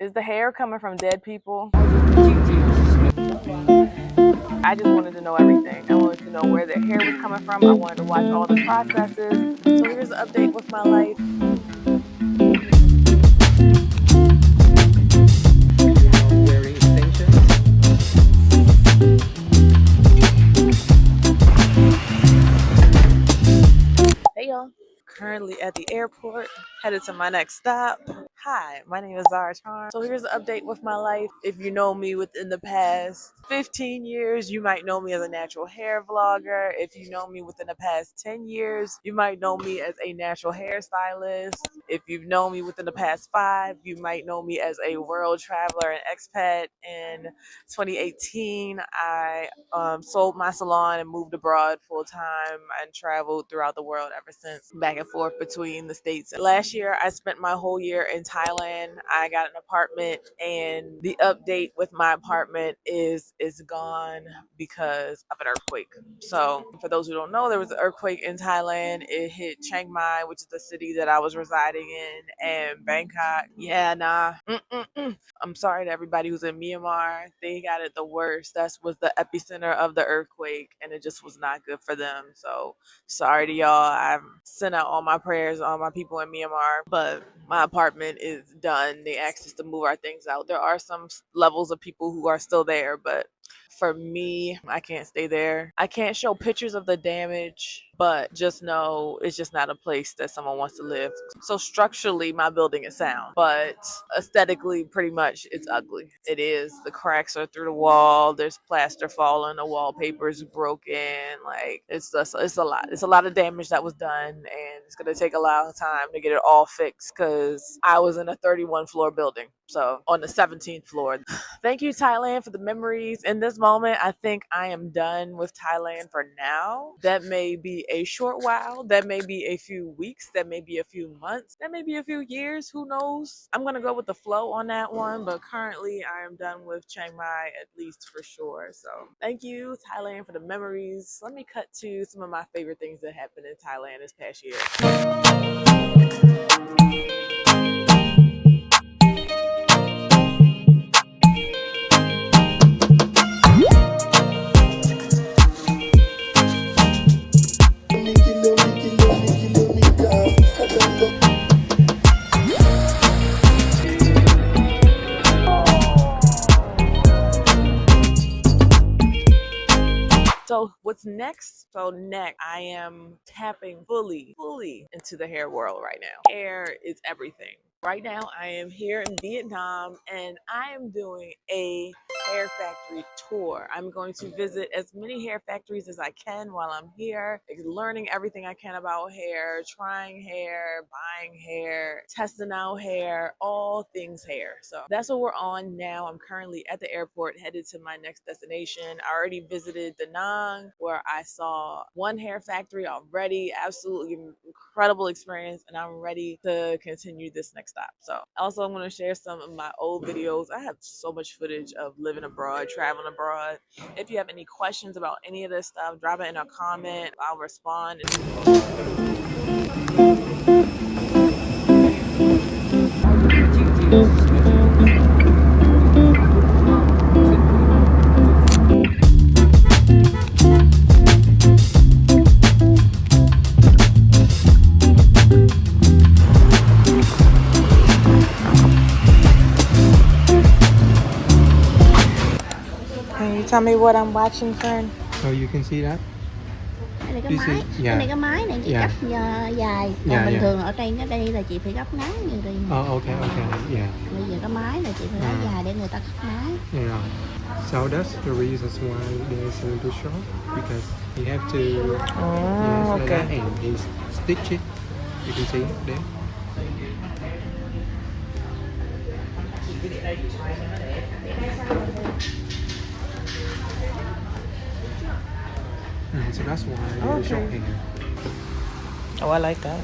Is the hair coming from dead people? I just wanted to know everything. I wanted to know where the hair was coming from. I wanted to watch all the processes. So here's an update with my life. Wearing extensions. Hey y'all. Currently at the airport, headed to my next stop. Hi, my name is Zara Charm. So here's an update with my life. If you know me within the past 15 years, you might know me as a natural hair vlogger. If you know me within the past 10 years, you might know me as a natural hairstylist. If you've known me within the past 5, you might know me as a world traveler and expat. In 2018, I sold my salon and moved abroad full time and traveled throughout the world ever since, back and forth between the states. Last year, I spent my whole year in Thailand. I got an apartment, and the update with my apartment is gone because of an earthquake. So, for those who don't know, there was an earthquake in Thailand. It hit Chiang Mai, which is the city that I was residing in, and Bangkok. Yeah, nah. I'm sorry to everybody who's in Myanmar. They got it the worst. That was the epicenter of the earthquake, and it just was not good for them. So sorry to y'all. I've sent out all my prayers, all my people in Myanmar, but my apartment is done. They asked us to move our things out. There are some levels of people who are still there, but for me, I can't stay there. I can't show pictures of the damage, but just know it's just not a place that someone wants to live. So structurally, my building is sound, but aesthetically, pretty much it's ugly. It is. The cracks are through the wall. There's plaster falling. The wallpaper is broken. Like it's a lot. It's a lot of damage that was done, and it's gonna take a lot of time to get it all fixed. Cause I was in a 31 floor building, so on the 17th floor. Thank you, Thailand, for the memories. In this moment, I think I am done with Thailand for now. That may be a short while. That may be a few weeks. That may be a few months. That may be a few years. Who knows? I'm going to go with the flow on that one. But currently, I am done with Chiang Mai, at least for sure. So thank you, Thailand, for the memories. Let me cut to some of my favorite things that happened in Thailand this past year. So what's next? So next, I am tapping fully into the hair world right now. Hair is everything. Right now, I am here in Vietnam, and I am doing a hair factory tour. I'm going to visit as many hair factories as I can while I'm here, learning everything I can about hair, trying hair, buying hair, testing out hair, all things hair. So that's what we're on now. I'm currently at the airport, headed to my next destination. I already visited Da Nang, where I saw one hair factory already. Absolutely incredible experience, and I'm ready to continue this next stop. So also, I'm going to share some of my old videos. I have so much footage of living abroad, traveling abroad. If you have any questions about any of this stuff, drop it in a comment. I'll respond. Can you tell me what I'm watching, friend? So you can see that. Cái này cái This máy, is- cái yeah. này cái máy này chị Yeah. cắt dài, còn Yeah, bình yeah. thường ở trên cái đây là chị phải gấp ngắn như đây. Oh, okay, yeah. Bây giờ cái máy là chị phải lấy dài để người ta cắt máy. Yeah. So that's the reason why they're selling too short, because you have to like okay. that, and he stitch it. You can see there. So that's why they're Okay. short hair. Oh, I like that.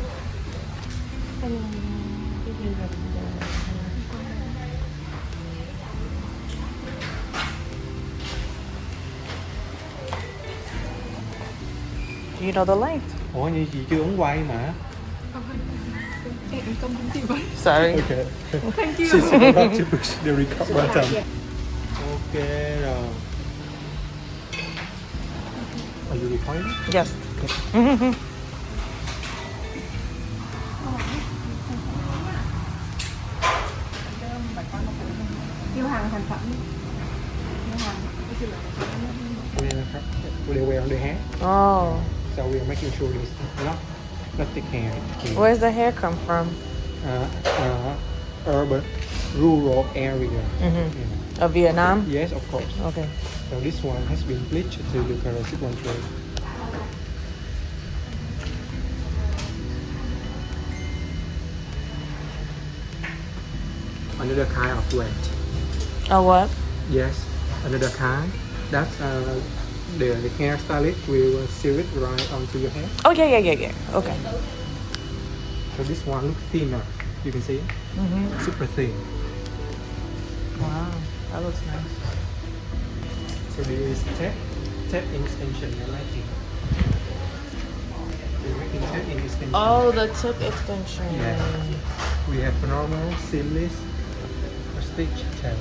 You know the length. Ủa như chị chưa ống quay mà. Sorry. Okay. Thank you. She's about to push the record button. Okay rồi. Are you recording? Yes. Yêu hàng sản phẩm. They wear on the hair, Oh. so we are making sure there's not plastic hair. Where's the hair come from? Urban, rural area. Mm-hmm. Yeah. Of Vietnam? Yes, of course. Okay. So this one has been bleached to the color 613. Another kind of wet. Oh, what? Yes, another kind. That's the hairstylist will seal it right onto your hair. Oh, yeah. Okay. So this one looks thinner. You can see it? Mm-hmm. Super thin. Wow, that looks nice. So this is tape extension you're making. We're making tape extension. Oh, the tip extension. Yeah. We have normal, seamless, or stitch tape.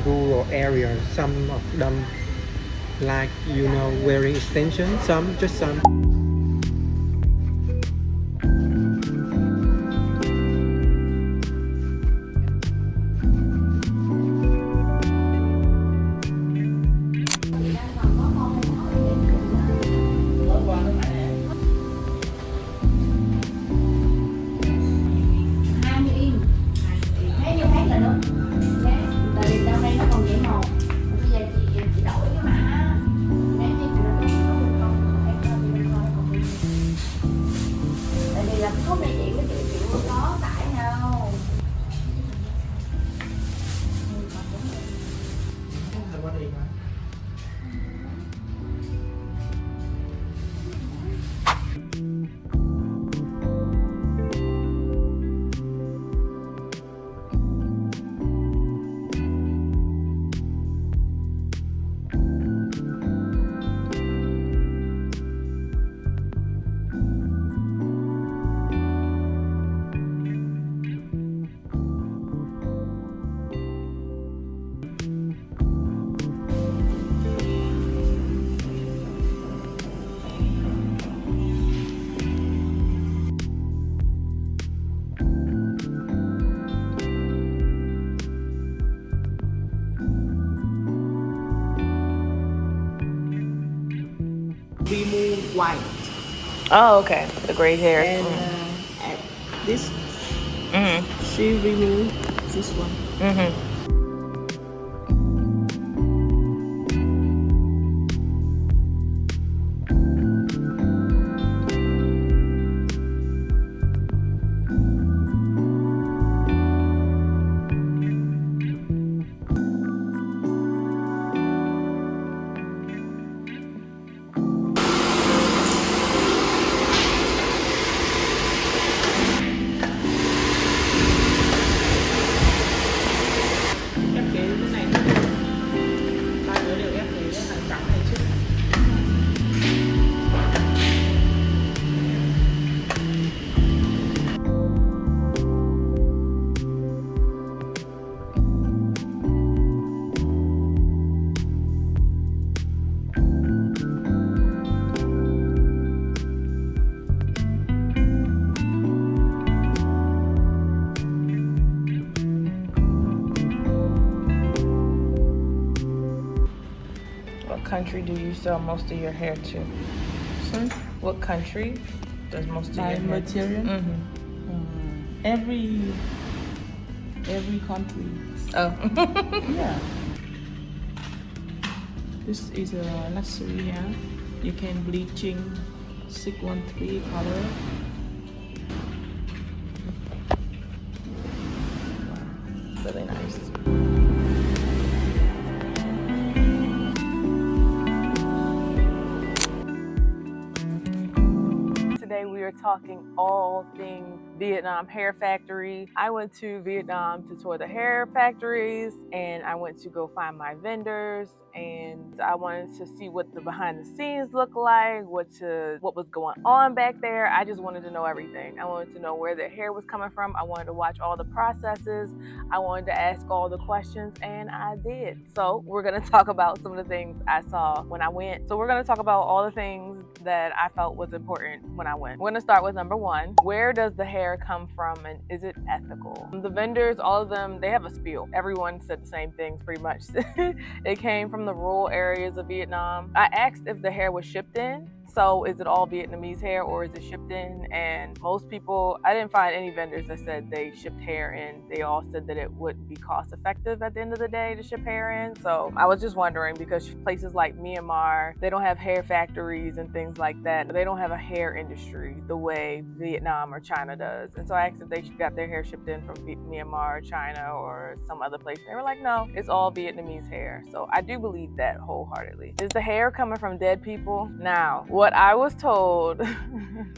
Rural area, some of them like wearing extension, some just some. remove white Oh, okay. The gray hair. and at this Mm-hmm. she remove this one. Mm-hmm. Ép kế cái này ba đứa đều ép cái hàng trắng này trước. What country do you sell most of your hair to? Sorry? What country does most of By your hair? material? Mm-hmm. Every country. Oh. Yeah. This is a luxury hair. You can bleaching 613 color. Really nice. Today we are talking all things Vietnam Hair Factory. I went to Vietnam to tour the hair factories, and I went to go find my vendors, and I wanted to see what the behind the scenes looked like, what was going on back there. I just wanted to know everything. I wanted to know where the hair was coming from. I wanted to watch all the processes. I wanted to ask all the questions, and I did. So we're gonna talk about some of the things I saw when I went. So we're gonna talk about all the things that I felt was important when I went. We're gonna start with number one. Where does the hair come from, and is it ethical? The vendors, all of them, they have a spiel. Everyone said the same things pretty much. It came from the rural areas of Vietnam. I asked if the hair was shipped in. So is it all Vietnamese hair or is it shipped in? And most people, I didn't find any vendors that said they shipped hair in. They all said that it wouldn't be cost effective at the end of the day to ship hair in. So I was just wondering, because places like Myanmar, they don't have hair factories and things like that. They don't have a hair industry the way Vietnam or China does. And so I asked if they got their hair shipped in from Myanmar, China, or some other place. They were like, no, it's all Vietnamese hair. So I do believe that wholeheartedly. Is the hair coming from dead people? Now, what I was told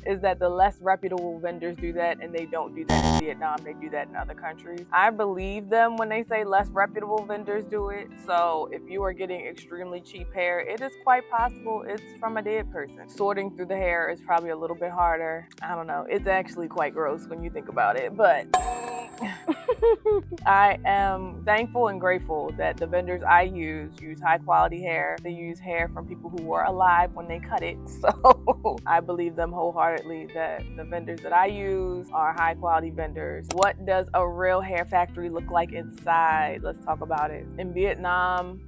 is that the less reputable vendors do that, and they don't do that in Vietnam. They do that in other countries. I believe them when they say less reputable vendors do it. So if you are getting extremely cheap hair, it is quite possible it's from a dead person. Sorting through the hair is probably a little bit harder. I don't know. It's actually quite gross when you think about it, but I am thankful and grateful that the vendors I use high quality hair. They use hair from people who were alive when they cut it. So I believe them wholeheartedly that the vendors that I use are high quality vendors. What does a real hair factory look like inside? Let's talk about it. In Vietnam,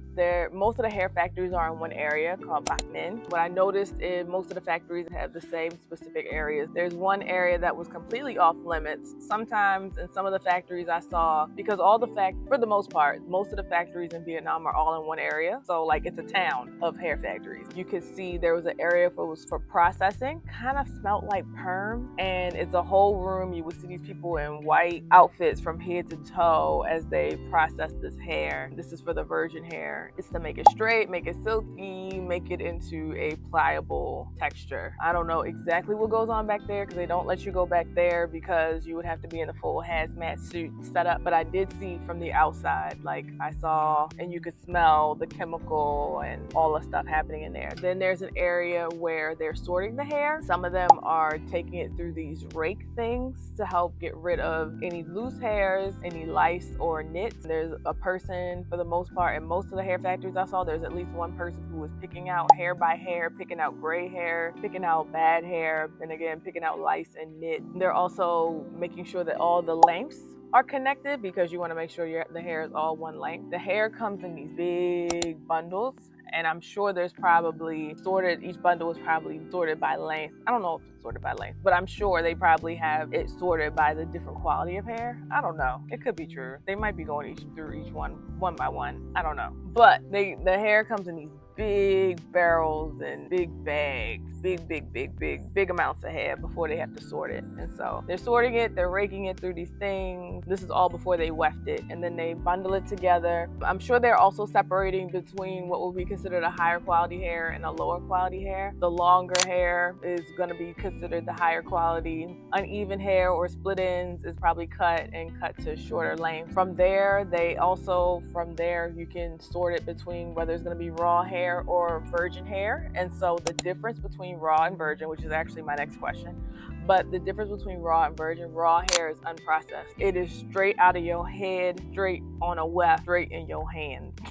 most of the hair factories are in one area called Bac Ninh. What I noticed is most of the factories have the same specific areas. There's one area that was completely off limits. Sometimes in some of the factories I saw, because for the most part, most of the factories in Vietnam are all in one area. So like it's a town of hair factories. You could see there was an area for processing, kind of smelled like perm, and it's a whole room. You would see these people in white outfits from head to toe as they process this hair. This is for the virgin hair. It's to make it straight, make it silky, make it into a pliable texture. I don't know exactly what goes on back there because they don't let you go back there because you would have to be in a full hazmat suit setup. But I did see from the outside, like I saw and you could smell the chemical and all the stuff happening in there. Then there's an area where they're sorting the hair. Some of them are taking it through these rake things to help get rid of any loose hairs, any lice or nits. There's a person, for the most part, in most of the hair factories I saw, there's at least one person who was picking out hair by hair, picking out gray hair, picking out bad hair, and again, picking out lice and nit. They're also making sure that all the lengths are connected because you want to make sure the hair is all one length. The hair comes in these big bundles, and I'm sure there's probably each bundle is probably sorted by length. I don't know if it's sorted by length, but I'm sure they probably have it sorted by the different quality of hair. I don't know. It could be true. They might be going through each one by one. I don't know. But the hair comes in these big barrels and big bags, big amounts of hair before they have to sort it. And so they're sorting it, they're raking it through these things. This is all before they weft it, and then they bundle it together. I'm sure they're also separating between what will be considered a higher quality hair and a lower quality hair. The longer hair is going to be considered the higher quality. Uneven hair or split ends is probably cut to shorter length. From there, you can sort it between whether it's going to be raw hair or virgin hair. And so the difference between raw and virgin, which is actually my next question, but the difference between raw and virgin, raw hair is unprocessed. It is straight out of your head, straight on a weft, straight in your hand.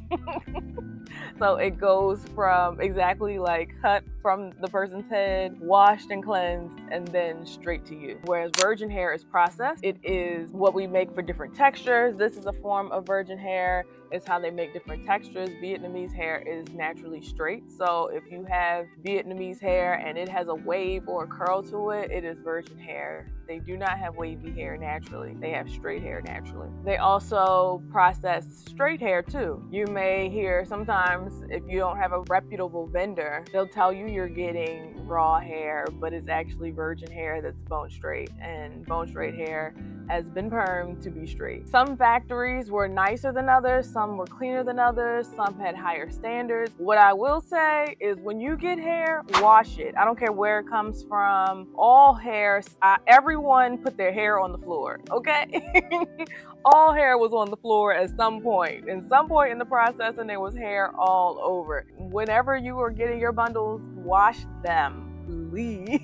So it goes from exactly like cut from the person's head, washed and cleansed, and then straight to you. Whereas virgin hair is processed. It is what we make for different textures. This is a form of virgin hair. It's how they make different textures. Vietnamese hair is naturally straight. So if you have Vietnamese hair and it has a wave or a curl to it, it is virgin hair. They do not have wavy hair naturally. They have straight hair naturally. They also process straight hair too. You may hear sometimes, if you don't have a reputable vendor, they'll tell you you're getting raw hair, but it's actually virgin hair that's bone straight, and bone straight hair has been permed to be straight. Some factories were nicer than others, some were cleaner than others, some had higher standards. What I will say is when you get hair, wash it. I don't care where it comes from. All hair, every everyone put their hair on the floor, okay? All hair was on the floor at some point. In some point in the process, and there was hair all over. Whenever you were getting your bundles, wash them. Please.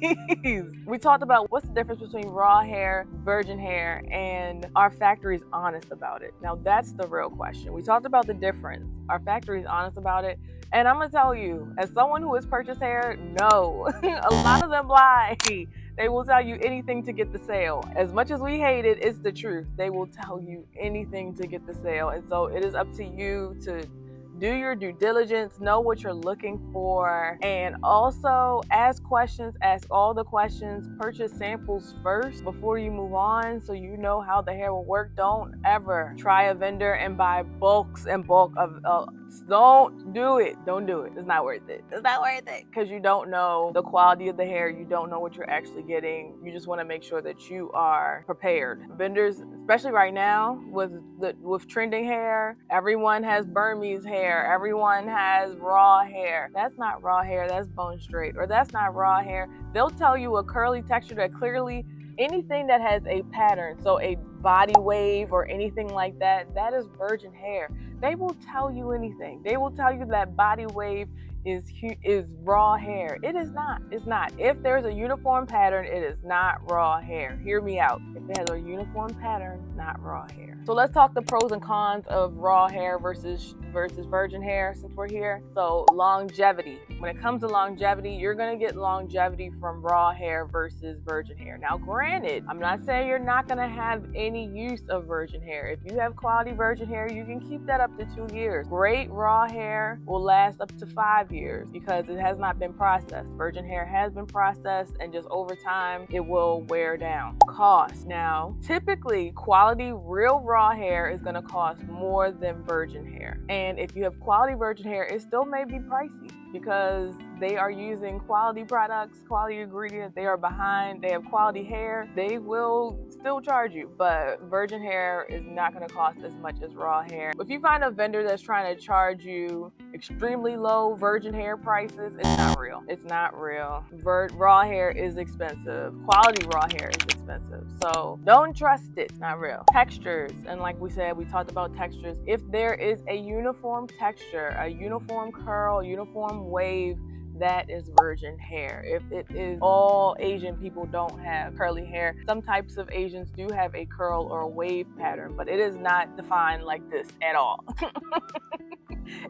We talked about what's the difference between raw hair, virgin hair, and our factory's honest about it. Now that's the real question. We talked about the difference. Our factory's honest about it. And I'm gonna tell you, as someone who has purchased hair, no, a lot of them lie. They will tell you anything to get the sale. As much as we hate it, it's the truth. They will tell you anything to get the sale. And so it is up to you to do your due diligence, know what you're looking for, and also ask questions, ask all the questions, purchase samples first before you move on so you know how the hair will work. Don't ever try a vendor and buy bulks and bulk of don't do it. Don't do it. It's not worth it. It's not worth it because you don't know the quality of the hair. You don't know what you're actually getting. You just want to make sure that you are prepared. Vendors, especially right now with trending hair, everyone has Burmese hair. Everyone has raw hair. That's not raw hair. That's bone straight. Or that's not raw hair. They'll tell you a curly texture that clearly anything that has a pattern, so a body wave or anything like that, that is virgin hair. They will tell you anything. They will tell you that body wave is raw hair. It is not. It's not. If there's a uniform pattern, it is not raw hair. Hear me out. If it has a uniform pattern, not raw hair. So let's talk the pros and cons of raw hair versus virgin hair since we're here. So longevity. When it comes to longevity, you're gonna get longevity from raw hair versus virgin hair. Now granted, I'm not saying you're not gonna have any use of virgin hair. If you have quality virgin hair, you can keep that up to 2 years. Great raw hair will last up to 5 years because it has not been processed. Virgin hair has been processed, and just over time it will wear down. Cost. Now typically quality real raw hair is going to cost more than virgin hair, and if you have quality virgin hair, it still may be pricey because they are using quality products, quality ingredients. They are behind, they have quality hair. They will still charge you, but virgin hair is not going to cost as much as raw hair. If you find a vendor that's trying to charge you extremely low virgin hair prices, it's not real. It's not real. Raw hair is expensive. Quality raw hair is expensive. So don't trust it. It's not real. Textures, and like we said, we talked about textures. If there is a uniform texture, a uniform curl, uniform wave, that is virgin hair. If it is, all Asian people don't have curly hair. Some types of Asians do have a curl or a wave pattern, but it is not defined like this at all.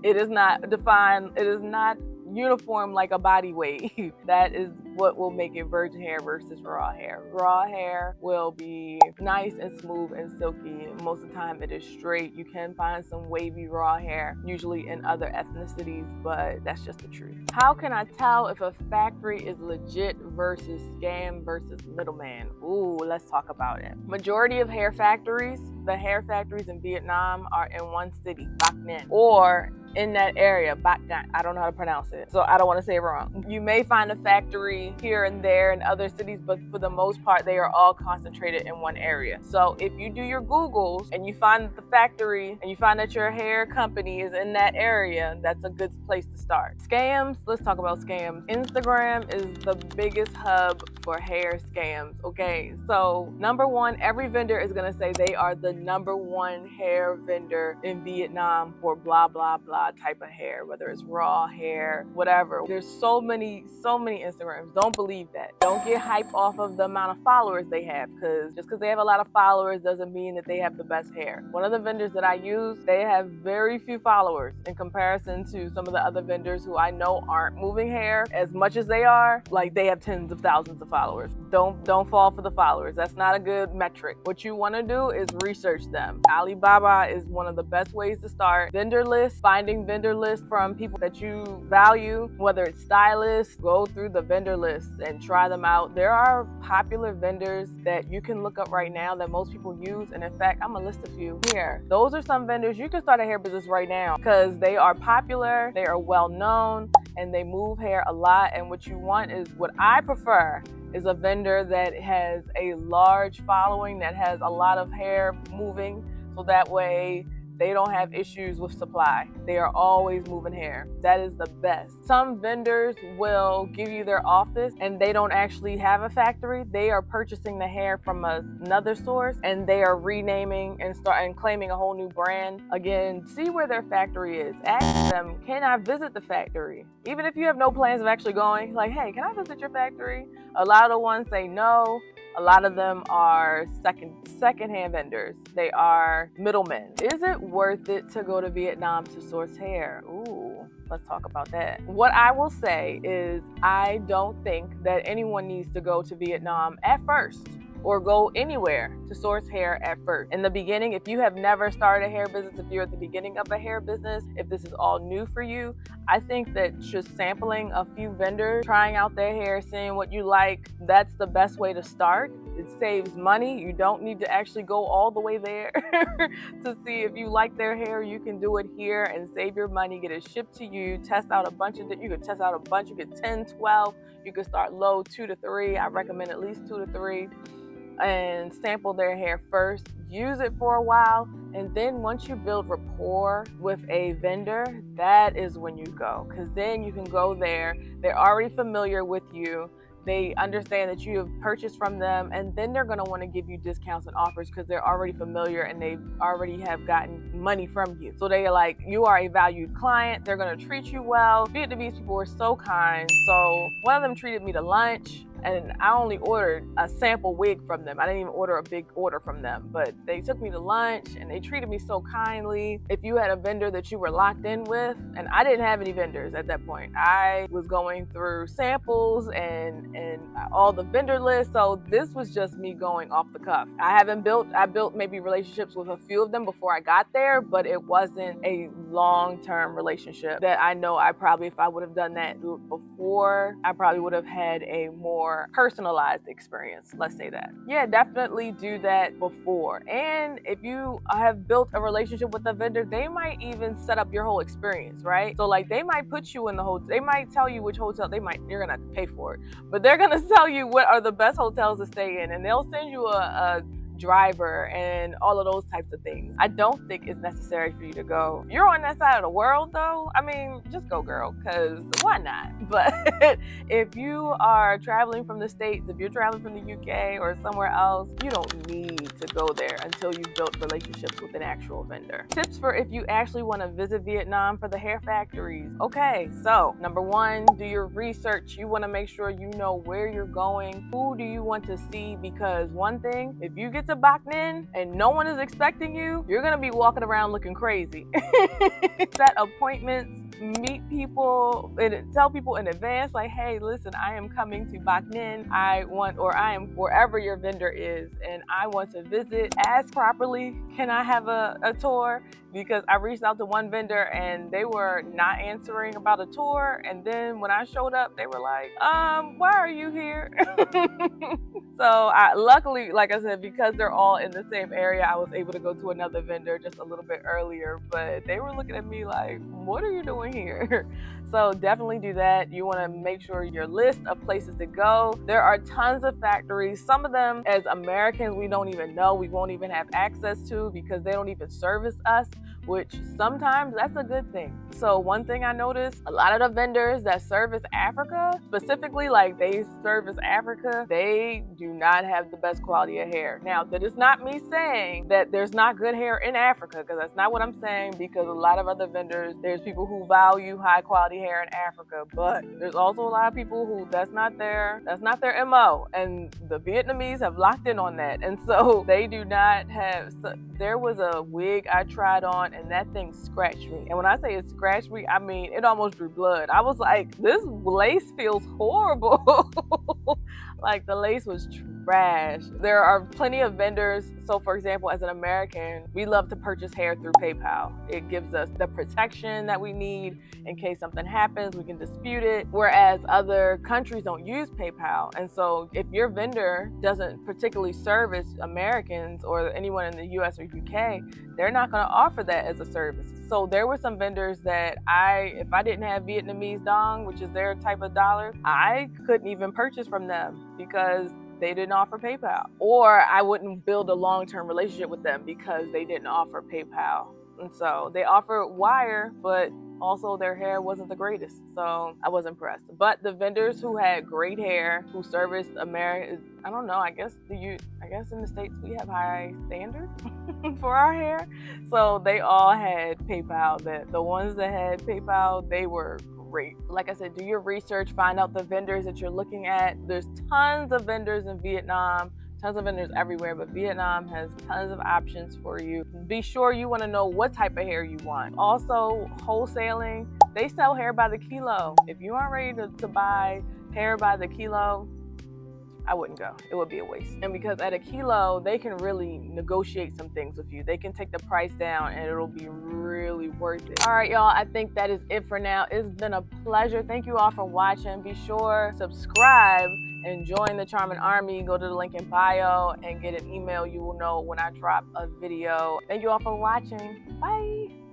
It is not defined, it is not uniform like a body wave. That is what will make it virgin hair versus raw hair. Raw hair will be nice and smooth and silky. Most of the time it is straight. You can find some wavy raw hair, usually in other ethnicities, but that's just the truth. How can I tell if a factory is legit versus scam versus middleman? Ooh, let's talk about it. Majority of hair factories, the hair factories in Vietnam are in one city, Bac Ninh, or in that area, Bac Ninh. I don't know how to pronounce it, so I don't want to say it wrong. You may find a factory here and there in other cities, but for the most part, they are all concentrated in one area. So if you do your Googles and you find the factory and you find that your hair company is in that area, that's a good place to start. Scams, let's talk about scams. Instagram is the biggest hub for hair scams, okay? So number one, every vendor is gonna say they are the number one hair vendor in Vietnam for blah, blah, blah type of hair, whether it's raw hair, whatever. There's so many Instagrams. Don't believe that. Don't get hype off of the amount of followers they have, because just because they have a lot of followers doesn't mean that they have the best hair. One of the vendors that I use, they have very few followers in comparison to some of the other vendors who I know aren't moving hair as much as they are. Like, they have tens of thousands of followers. Don't fall for the followers. That's not a good metric. What you want to do is research them. Alibaba is one of the best ways to start. Vendor lists, finding vendor lists from people that you value, whether it's stylists, go through the vendor lists and try them out. There are popular vendors that you can look up right now that most people use, and in fact, I'm gonna list a few here. Those are some vendors you can start a hair business right now because they are popular, they are well known, and they move hair a lot. And what you want is, what I prefer is a vendor that has a large following, that has a lot of hair moving, so that way they don't have issues with supply. They are always moving hair. That is the best. Some vendors will give you their office and they don't actually have a factory. They are purchasing the hair from another source and they are renaming and claiming a whole new brand. Again, see where their factory is. Ask them, can I visit the factory? Even if you have no plans of actually going, like, hey, can I visit your factory? A lot of the ones say no. A lot of them are second-hand vendors. They are middlemen. Is it worth it to go to Vietnam to source hair? Ooh, let's talk about that. What I will say is I don't think that anyone needs to go to Vietnam at first or go anywhere to source hair at first. In the beginning, if you have never started a hair business, if you're at the beginning of a hair business, if this is all new for you, I think that just sampling a few vendors, trying out their hair, seeing what you like, that's the best way to start. It saves money. You don't need to actually go all the way there to see if you like their hair. You can do it here and save your money, get it shipped to you, test out a bunch of it. You could test out a bunch, you get 10, 12. You could start low, 2 to 3. I recommend at least 2 to 3. And sample their hair first, use it for a while, and then once you build rapport with a vendor, that is when you go, because then you can go there, they're already familiar with you, they understand that you have purchased from them, and then they're going to want to give you discounts and offers because they're already familiar and they already have gotten money from you. So they are like, you are a valued client, they're going to treat you well. Vietnamese people were so kind. So one of them treated me to lunch, and I only ordered a sample wig from them. I didn't even order a big order from them, but they took me to lunch and they treated me so kindly. If you had a vendor that you were locked in with, and I didn't have any vendors at that point, I was going through samples and all the vendor lists. So this was just me going off the cuff. I built maybe relationships with a few of them before I got there, but it wasn't a long-term relationship that I know if I would have done that before, I probably would have had a more personalized experience, let's say that. Yeah, definitely do that before. And if you have built a relationship with a vendor, they might even set up your whole experience, right? So like they might put you in the hotel, they might tell you which hotel, you're gonna have to pay for it, but they're gonna tell you what are the best hotels to stay in, and they'll send you a driver and all of those types of things. I don't think it's necessary for you to go. If you're on that side of the world though, I mean, just go, girl, because why not? But if you are traveling from the States, if you're traveling from the UK or somewhere else, you don't need to go there until you've built relationships with an actual vendor. Tips for if you actually want to visit Vietnam for the hair factories. Okay, so number 1, do your research. You want to make sure you know where you're going. Who do you want to see? Because one thing, if you get to Bac Ninh and no one is expecting you, you're gonna be walking around looking crazy. Set appointments, meet people, and tell people in advance, like, hey, listen, I am coming to Bac Ninh. I am wherever your vendor is, and I want to visit. Ask properly, can I have a tour? Because I reached out to one vendor and they were not answering about a tour, and then when I showed up, they were like, why are you here? So luckily, like I said, because they're all in the same area, I was able to go to another vendor just a little bit earlier, but they were looking at me like, what are you doing here? So definitely do that. You want to make sure your list of places to go. There are tons of factories. Some of them, as Americans, we don't even know, we won't even have access to because they don't even service us, which sometimes that's a good thing. So one thing I noticed, a lot of the vendors that service Africa, specifically like they service Africa, they do not have the best quality of hair. Now, that is not me saying that there's not good hair in Africa, because that's not what I'm saying, because a lot of other vendors, there's people who value high quality hair in Africa, but there's also a lot of people who that's not their MO, and the Vietnamese have locked in on that, and so they do not have. So there was a wig I tried on and that thing scratched me, and when I say it scratched me, I mean it almost drew blood. I was like, this lace feels horrible. Like the lace was trash. There are plenty of vendors. So for example, as an American, we love to purchase hair through PayPal. It gives us the protection that we need in case something happens, we can dispute it. Whereas other countries don't use PayPal. And so if your vendor doesn't particularly service Americans or anyone in the US or UK, they're not gonna offer that as a service. So there were some vendors that if I didn't have Vietnamese dong, which is their type of dollar, I couldn't even purchase from them because they didn't offer PayPal. Or I wouldn't build a long-term relationship with them because they didn't offer PayPal. And so they offered wire, but also their hair wasn't the greatest. So I was impressed. But the vendors who had great hair, who serviced America, I don't know, I guess in the States we have high standards for our hair. So they all had PayPal. The ones that had PayPal, they were great. Like I said, do your research, find out the vendors that you're looking at. There's tons of vendors in Vietnam, tons of vendors everywhere, but Vietnam has tons of options for you. Be sure you want to know what type of hair you want. Also, wholesaling, they sell hair by the kilo. If you aren't ready to buy hair by the kilo, I wouldn't go. It would be a waste. And because at a kilo, they can really negotiate some things with you. They can take the price down and it'll be really worth it. All right, y'all, I think that is it for now. It's been a pleasure. Thank you all for watching. Be sure to subscribe and join the Charming Army. Go to the link in bio and get an email. You will know when I drop a video. Thank you all for watching. Bye.